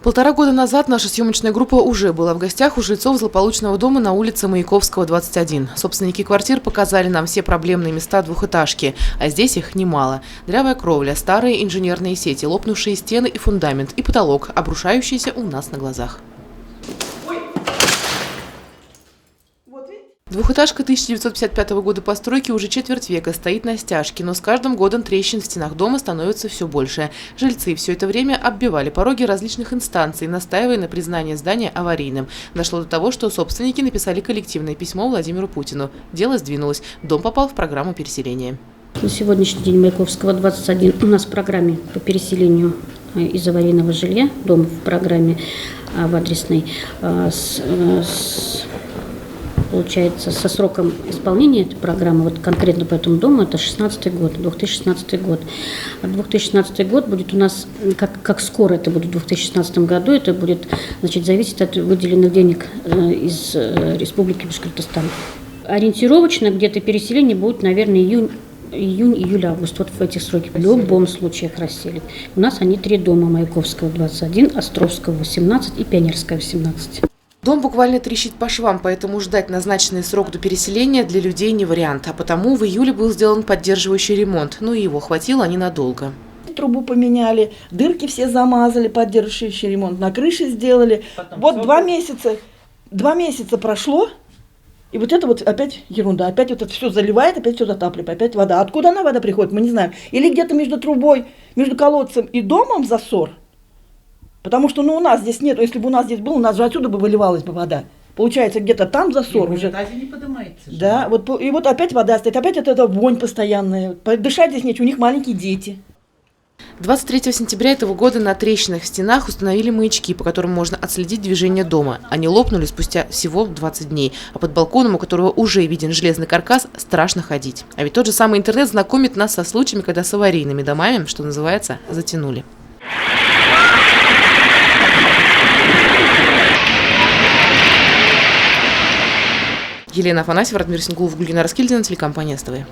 1,5 года назад наша съемочная группа уже была в гостях у жильцов злополучного дома на улице Маяковского, 21. Собственники квартир показали нам все проблемные места двухэтажки, а здесь их немало. Дырявая кровля, старые инженерные сети, лопнувшие стены и фундамент, и потолок, обрушающийся у нас на глазах. Двухэтажка 1955 года постройки уже четверть века стоит на стяжке, но с каждым годом трещин в стенах дома становится все больше. Жильцы все это время оббивали пороги различных инстанций, настаивая на признании здания аварийным. Дошло до того, что собственники написали коллективное письмо Владимиру Путину. Дело сдвинулось. Дом попал в программу переселения. На сегодняшний день Маяковского, 21 у нас в программе по переселению из аварийного жилья, дом в программе в адресной, получается, со сроком исполнения этой программы, вот конкретно по этому дому, это 2016 год. 2016 год будет у нас, как скоро это будет в 2016 году, это будет, значит, зависеть от выделенных денег из Республики Башкортостан. Ориентировочно где-то переселение будет, наверное, июнь, июль, август, вот в этих сроках. В любом случае их расселят. У нас они 3 дома: Маяковского, 21, Островского, 18 и Пионерская, 18. Дом буквально трещит по швам, поэтому ждать назначенный срок до переселения для людей не вариант. А потому в июле был сделан поддерживающий ремонт, но его хватило ненадолго. Трубу поменяли, дырки все замазали, поддерживающий ремонт, на крыше сделали. Вот 2 месяца прошло, и вот это вот опять ерунда. Опять вот это все заливает, опять все затапливает, опять вода. Откуда она вода приходит, мы не знаем. Или где-то между трубой, между колодцем и домом засор. Потому что у нас здесь нет, если бы у нас здесь был, у нас же отсюда бы выливалась бы вода. Получается, где-то там засор уже. Не поднимается. Да, и вот опять вода стоит, опять это вонь постоянная. Дышать здесь нечего, у них маленькие дети. 23 сентября этого года на трещинах в стенах установили маячки, по которым можно отследить движение дома. Они лопнули спустя всего 20 дней, а под балконом, у которого уже виден железный каркас, страшно ходить. А ведь тот же самый интернет знакомит нас со случаями, когда с аварийными домами, что называется, затянули. Елена Афанасьева, Радмир Сингулов, Гульгина Раскильдина, телекомпания СТВ.